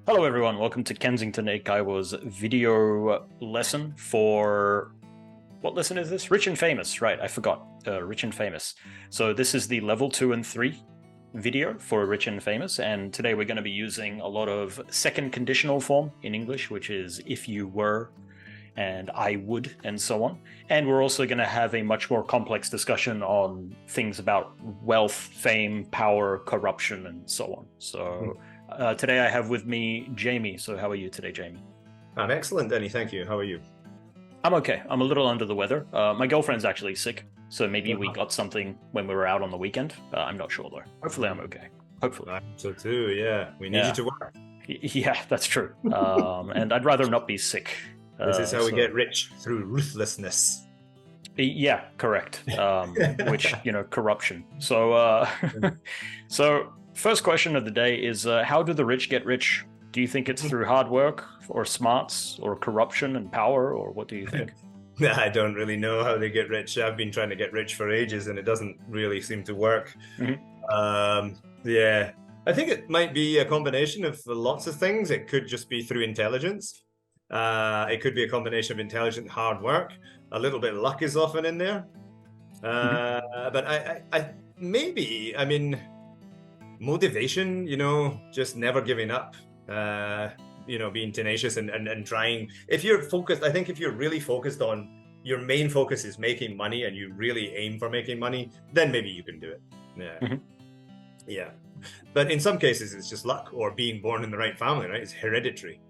Hello everyone, welcome to Kensington Eikaiwa's video lesson for... What lesson is this? Rich and Famous, right, I forgot. Rich and Famous. So this is the level 2 and 3 video for Rich and Famous, and today we're going to be using a lot of second conditional form in English, which is if you were, and I would, and so on. And we're also going to have a much more complex discussion on things about wealth, fame, power, corruption, and so on. So... today I have with me Jamie. So how are you today, Jamie? I'm excellent, Denny. Thank you. How are you? I'm okay. I'm a little under the weather. My girlfriend's actually sick, so maybe we got something when we were out on the weekend. I'm not sure though. Hopefully I'm okay. Hopefully. So too, yeah. We need you to work. Yeah, that's true. And I'd rather not be sick. This is how we get rich, through ruthlessness. Yeah, correct. Which, corruption. So, first question of the day is, how do the rich get rich? Do you think it's through hard work or smarts or corruption and power, or what do you think? I don't really know how they get rich. I've been trying to get rich for ages and it doesn't really seem to work. Yeah, I think it might be a combination of lots of things. It could just be through intelligence. It could be a combination of intelligent hard work. A little bit of luck is often in there. But I mean, motivation, just never giving up, being tenacious and trying. If you're focused, I think if you're really focused on your main focus is making money and you really aim for making money, then maybe you can do it. Yeah. Yeah. But in some cases, it's just luck or being born in the right family, right? It's hereditary.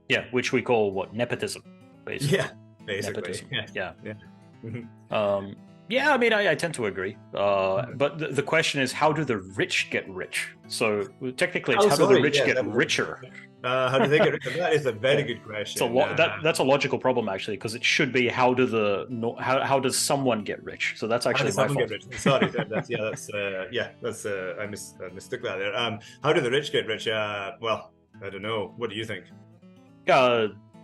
Yeah, which we call what? Nepotism, basically. Yeah, basically. Nepotism. Yeah. Yeah, I mean, I tend to agree. But the question is, how do the rich get rich? So technically, it's how do the rich get richer? How do they get richer? That is a very good question. So that's a logical problem, actually, because it should be how how does someone get rich? So that's actually my fault. Sorry, I mistook that there. How do the rich get rich? Well, I don't know. What do you think?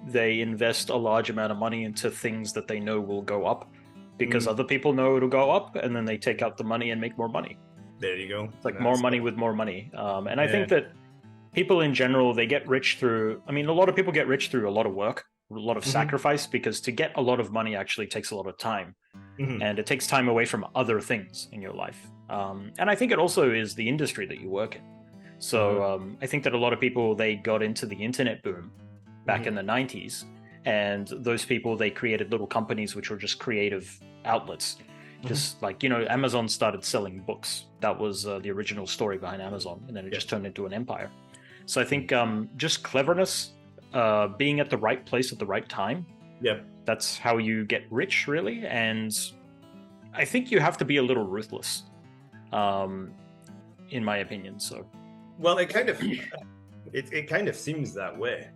They invest a large amount of money into things that they know will go up, because other people know it'll go up, and then they take out the money and make more money. There you go. It's like more money with more money. And I think that people in general, they get rich through, a lot of people get rich through a lot of work, a lot of sacrifice, because to get a lot of money actually takes a lot of time. And it takes time away from other things in your life. And I think it also is the industry that you work in. So I think that a lot of people, they got into the internet boom back in the 90s. And those people, they created little companies which were just creative outlets. Just like, Amazon started selling books. That was the original story behind Amazon. And then it just turned into an empire. So I think just cleverness, being at the right place at the right time. That's how you get rich, really. And I think you have to be a little ruthless, in my opinion. So, well, it kind of seems that way.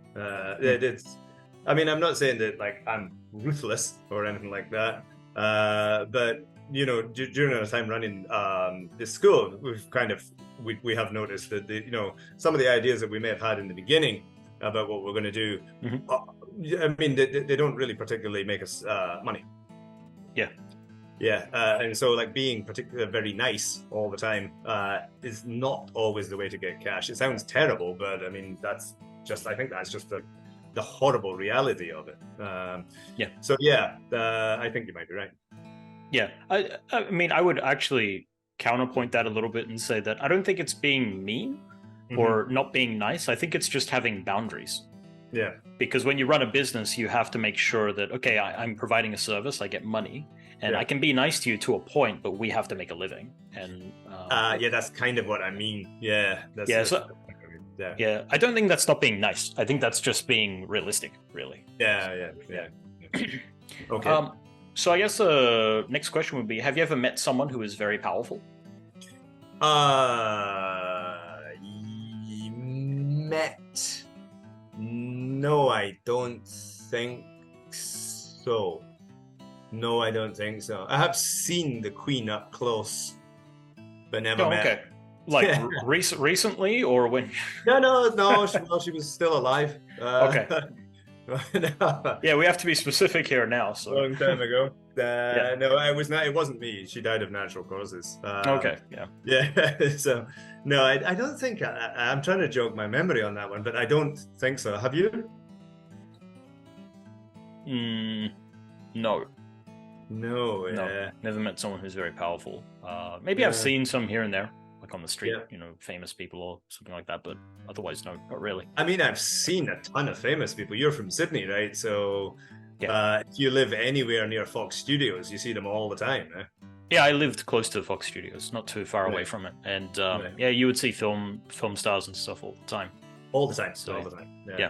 I'm not saying that like I'm ruthless or anything like that, but during our time running this school, we have noticed that some of the ideas that we may have had in the beginning about what we're going to do, they don't really particularly make us money. And so like being particularly very nice all the time is not always the way to get cash. It sounds terrible, but I think that's just the horrible reality of it. So I think you might be right. Yeah, I would actually counterpoint that a little bit and say that I don't think it's being mean or not being nice. I think it's just having boundaries. Yeah. Because when you run a business, you have to make sure that, okay, I'm providing a service, I get money, and I can be nice to you to a point, but we have to make a living. And that's kind of what I mean. Yeah. Yeah, I don't think that's not being nice. I think that's just being realistic, really. Yeah. Okay. So I guess next question would be, have you ever met someone who is very powerful? Met? No, I don't think so. No, I don't think so. I have seen the Queen up close, but never met. Okay. Like recently, or when? No. She was still alive. Okay. No. Yeah, we have to be specific here now. So Long time ago. No, it was not. It wasn't me. She died of natural causes. Okay, yeah. Yeah. So no, I don't think. I'm trying to jog my memory on that one, but I don't think so. Have you? No. No. No, never met someone who's very powerful. Maybe I've seen some here and there, like on the street, famous people or something like that, but otherwise, no, not really. I mean, I've seen a ton of famous people. You're from Sydney, right? So if you live anywhere near Fox Studios, you see them all the time. Yeah, I lived close to Fox Studios, not too far away from it. And yeah, you would see film stars and stuff all the time. All the time. So, all the time. Yeah.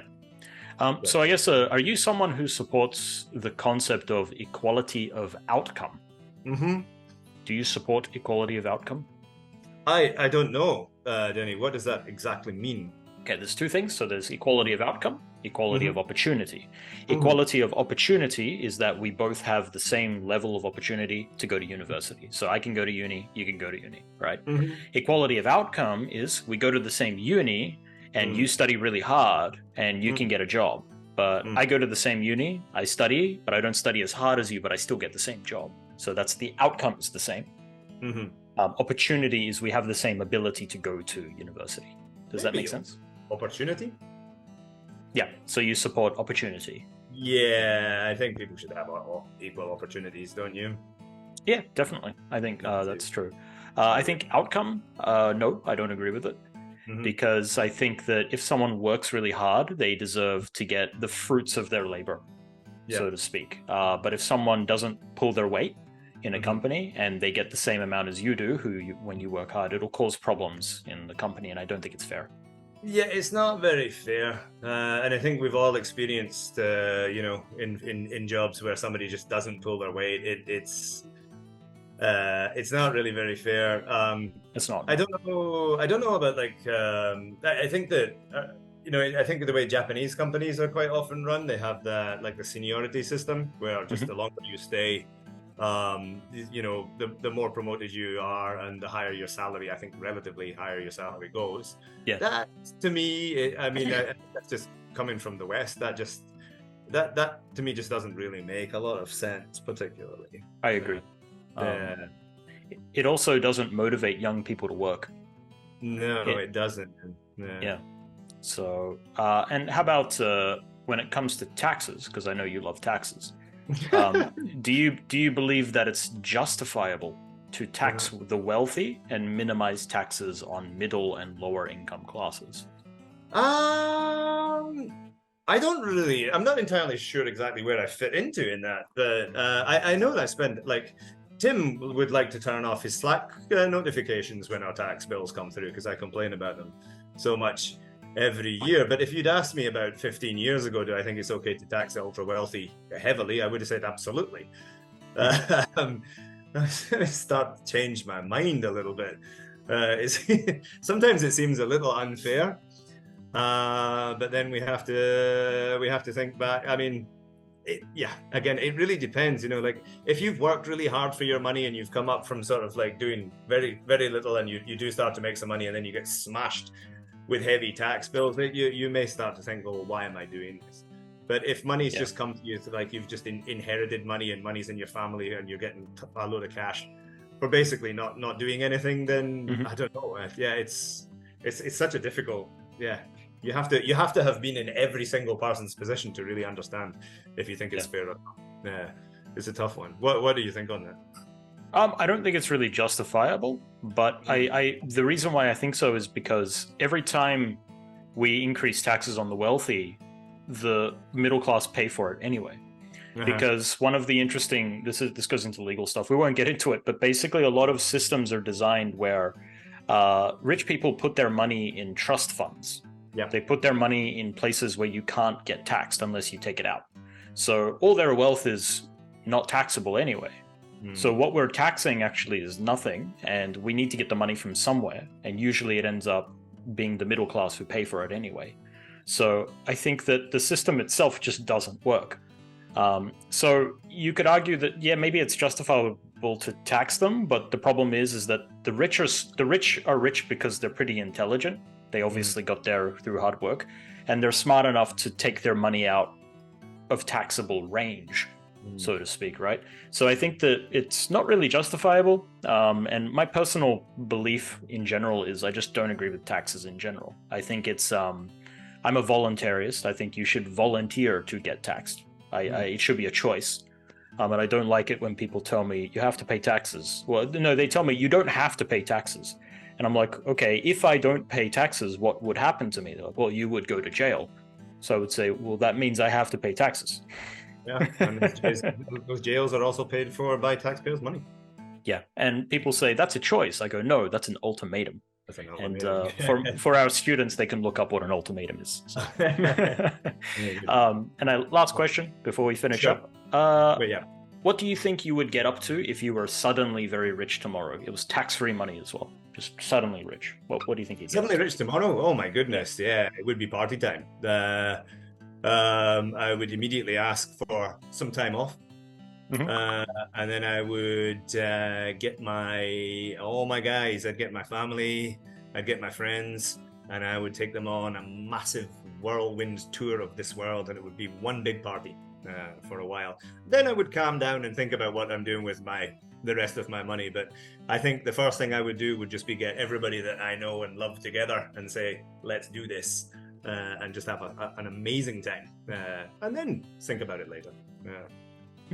So I guess, are you someone who supports the concept of equality of outcome? Mm-hmm. Do you support equality of outcome? I don't know, Denny. What does that exactly mean? Okay, there's two things. So there's equality of outcome, equality of opportunity. Equality of opportunity is that we both have the same level of opportunity to go to university. So I can go to uni, you can go to uni, right? Equality of outcome is we go to the same uni and you study really hard and you can get a job. But I go to the same uni, I study, but I don't study as hard as you, but I still get the same job. So that's the outcome is the same. Opportunity is we have the same ability to go to university. Does that make sense? Opportunity? Yeah, so you support opportunity. Yeah, I think people should have equal opportunities, don't you? Yeah, definitely. I think that's true. I think outcome, no, I don't agree with it. Because I think that if someone works really hard, they deserve to get the fruits of their labor, so to speak. But if someone doesn't pull their weight in a company and they get the same amount as you do, when you work hard, it'll cause problems in the company, and I don't think it's fair. Yeah, it's not very fair, and I think we've all experienced, in jobs where somebody just doesn't pull their weight. It's not really very fair. It's not. I don't know about I think that I think the way Japanese companies are quite often run, they have the seniority system where just the longer you stay, the more promoted you are and the higher your salary. I think relatively higher your salary goes. Yeah. That to me, that's just coming from the West. That to me just doesn't really make a lot of sense, particularly. I agree. It also doesn't motivate young people to work. No, it doesn't. Yeah. So, and how about when it comes to taxes? Because I know you love taxes. Do you believe that it's justifiable to tax the wealthy and minimize taxes on middle and lower income classes? I'm not entirely sure exactly where I fit into in that, but I know that I spend Tim would like to turn off his Slack notifications when our tax bills come through because I complain about them so much every year. But if you'd asked me about 15 years ago, do I think it's okay to tax the ultra wealthy heavily? I would have said absolutely. I'm start to change my mind a little bit. Sometimes it seems a little unfair, but then we have to think back. I mean, again, it really depends. If you've worked really hard for your money and you've come up from sort of doing very, very little, and you do start to make some money, and then you get smashed with heavy tax bills, you may start to think, well, why am I doing this? But if money's just come to you, you've just inherited money and money's in your family and you're getting a load of cash for basically not doing anything, then I don't know. It's such a difficult. You have to have been in every single person's position to really understand if you think it's fair or not. Yeah, it's a tough one. What do you think on that? I don't think it's really justifiable, but the reason why I think so is because every time we increase taxes on the wealthy, the middle class pay for it anyway. Because one of the interesting, this goes into legal stuff, we won't get into it, but basically a lot of systems are designed where rich people put their money in trust funds. They put their money in places where you can't get taxed unless you take it out. So all their wealth is not taxable anyway. So what we're taxing actually is nothing, and we need to get the money from somewhere, and usually it ends up being the middle class who pay for it anyway. So I think that the system itself just doesn't work. So you could argue that, maybe it's justifiable to tax them, but the problem is that the rich are rich because they're pretty intelligent. They obviously got there through hard work, and they're smart enough to take their money out of taxable range, so to speak, right? So I think that it's not really justifiable. And my personal belief in general is I just don't agree with taxes in general. I think it's I'm a voluntarist. I think you should volunteer to get taxed. It should be a choice. And I don't like it when people tell me you have to pay taxes. Well, no, they tell me you don't have to pay taxes. And I'm like, okay, if I don't pay taxes, what would happen to me? They're like, well, you would go to jail. So I would say, well, that means I have to pay taxes. Yeah, and those jails are also paid for by taxpayers' money. Yeah, and people say that's a choice. I go, no, that's an ultimatum. That's an ultimatum. And for our students, they can look up what an ultimatum is. So. Last question before we finish up. What do you think you would get up to if you were suddenly very rich tomorrow? It was tax-free money as well. Just suddenly rich. What do you think you'd get? Suddenly rich tomorrow? Oh my goodness, yeah, it would be party time. I would immediately ask for some time off. And then I would get all my guys, I'd get my family, I'd get my friends, and I would take them on a massive whirlwind tour of this world, and it would be one big party for a while. Then I would calm down and think about what I'm doing with the rest of my money. But I think the first thing I would do would just be get everybody that I know and love together and say, let's do this, and just have an amazing time. And then think about it later.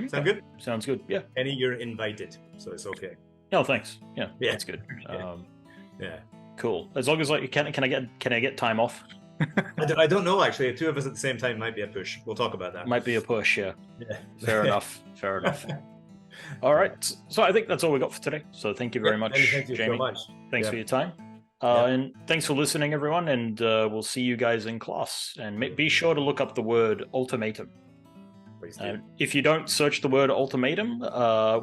Sound good? Sounds good. Yeah. Any, you're invited, so it's okay. No, thanks. Yeah, that's good. Yeah. Cool. As long as can I get time off? I don't know actually. Two of us at the same time might be a push. We'll talk about that. Might be a push. Yeah. Fair enough. All right. So I think that's all we got for today. So thank you very much, thank you Jamie. so much. Thanks for your time. And thanks for listening, everyone. And we'll see you guys in class. And be sure to look up the word ultimatum. If you don't search the word ultimatum,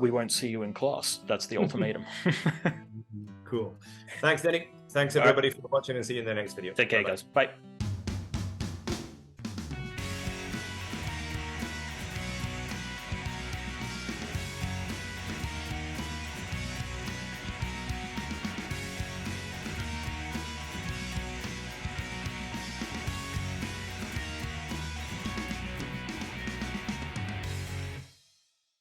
we won't see you in class. That's the ultimatum. Cool. Thanks, Denny. Thanks, everybody, for watching, and see you in the next video. Take care, guys. Bye.